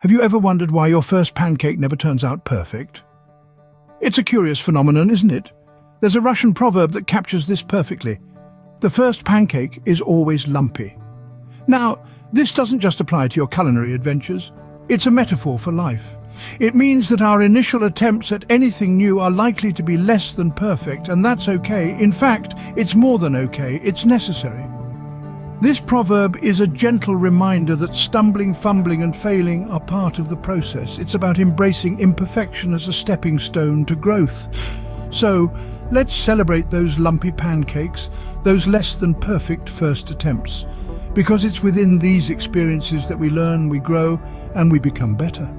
Have you ever wondered why your first pancake never turns out perfect? It's a curious phenomenon, isn't it? There's a Russian proverb that captures this perfectly. The first pancake is always lumpy. Now, this doesn't just apply to your culinary adventures. It's a metaphor for life. It means that our initial attempts at anything new are likely to be less than perfect, and that's okay. In fact, it's more than okay, it's necessary. This proverb is a gentle reminder that stumbling, fumbling and failing are part of the process. It's about embracing imperfection as a stepping stone to growth. So, let's celebrate those lumpy pancakes, those less than perfect first attempts. Because it's within these experiences that we learn, we grow, and we become better.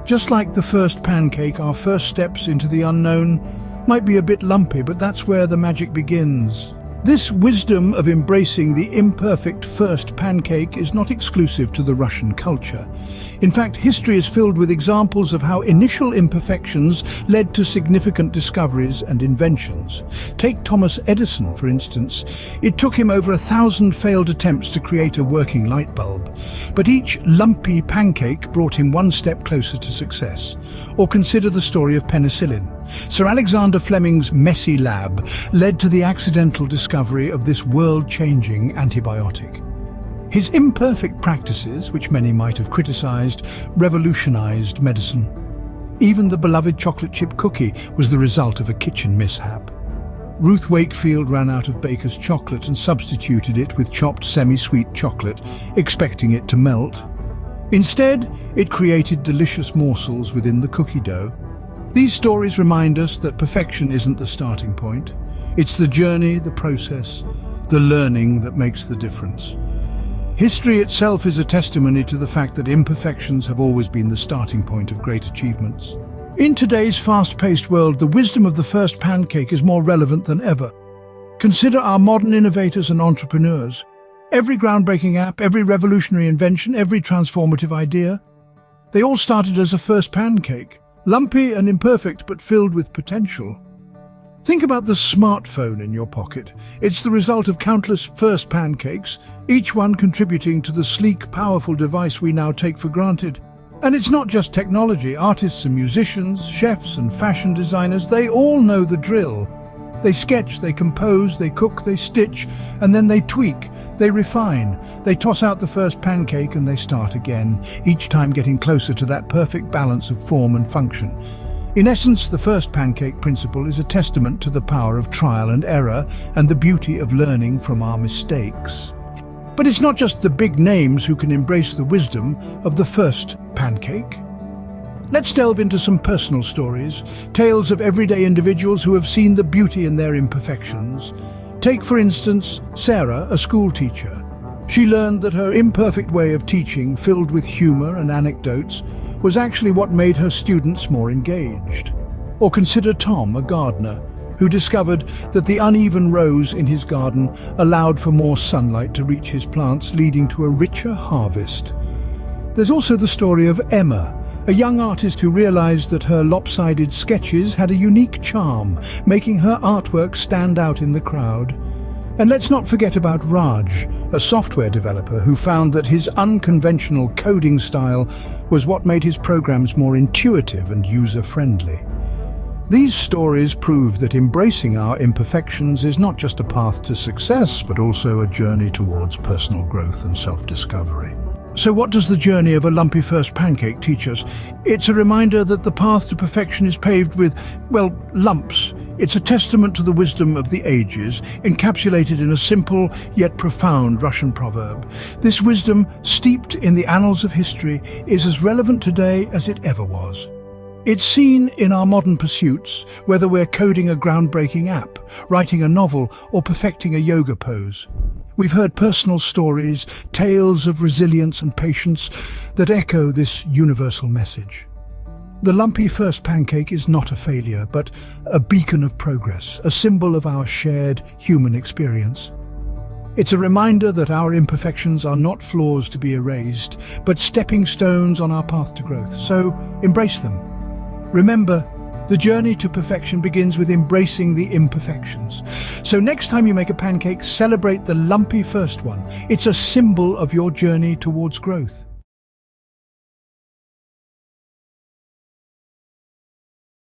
Just like the first pancake, our first steps into the unknown might be a bit lumpy, but that's where the magic begins. This wisdom of embracing the imperfect first pancake is not exclusive to the Russian culture. In fact, history is filled with examples of how initial imperfections led to significant discoveries and inventions. Take Thomas Edison, for instance. It took him over 1,000 failed attempts to create a working light bulb. But each lumpy pancake brought him one step closer to success. Or consider the story of penicillin. Sir Alexander Fleming's messy lab led to the accidental discovery of this world-changing antibiotic. His imperfect practices, which many might have criticized, revolutionized medicine. Even the beloved chocolate chip cookie was the result of a kitchen mishap. Ruth Wakefield ran out of baker's chocolate and substituted it with chopped semi-sweet chocolate, expecting it to melt. Instead, it created delicious morsels within the cookie dough. These stories remind us that perfection isn't the starting point. It's the journey, the process, the learning that makes the difference. History itself is a testimony to the fact that imperfections have always been the starting point of great achievements. In today's fast-paced world, the wisdom of the first pancake is more relevant than ever. Consider our modern innovators and entrepreneurs. Every groundbreaking app, every revolutionary invention, every transformative idea, they all started as a first pancake. Lumpy and imperfect, but filled with potential. Think about the smartphone in your pocket. It's the result of countless first pancakes, each one contributing to the sleek, powerful device we now take for granted. And it's not just technology. Artists and musicians, chefs and fashion designers, they all know the drill. They sketch, they compose, they cook, they stitch, and then they tweak, they refine. They toss out the first pancake and they start again, each time getting closer to that perfect balance of form and function. In essence, the first pancake principle is a testament to the power of trial and error and the beauty of learning from our mistakes. But it's not just the big names who can embrace the wisdom of the first pancake. Let's delve into some personal stories, tales of everyday individuals who have seen the beauty in their imperfections. Take, for instance, Sarah, a school teacher. She learned that her imperfect way of teaching, filled with humor and anecdotes, was actually what made her students more engaged. Or consider Tom, a gardener, who discovered that the uneven rows in his garden allowed for more sunlight to reach his plants, leading to a richer harvest. There's also the story of Emma, a young artist who realized that her lopsided sketches had a unique charm, making her artwork stand out in the crowd. And let's not forget about Raj, a software developer who found that his unconventional coding style was what made his programs more intuitive and user-friendly. These stories prove that embracing our imperfections is not just a path to success, but also a journey towards personal growth and self-discovery. So what does the journey of a lumpy first pancake teach us? It's a reminder that the path to perfection is paved with, well, lumps. It's a testament to the wisdom of the ages, encapsulated in a simple yet profound Russian proverb. This wisdom, steeped in the annals of history, is as relevant today as it ever was. It's seen in our modern pursuits, whether we're coding a groundbreaking app, writing a novel, or perfecting a yoga pose. We've heard personal stories, tales of resilience and patience that echo this universal message. The lumpy first pancake is not a failure, but a beacon of progress, a symbol of our shared human experience. It's a reminder that our imperfections are not flaws to be erased, but stepping stones on our path to growth. So embrace them. Remember, the journey to perfection begins with embracing the imperfections. So next time you make a pancake, celebrate the lumpy first one. It's a symbol of your journey towards growth.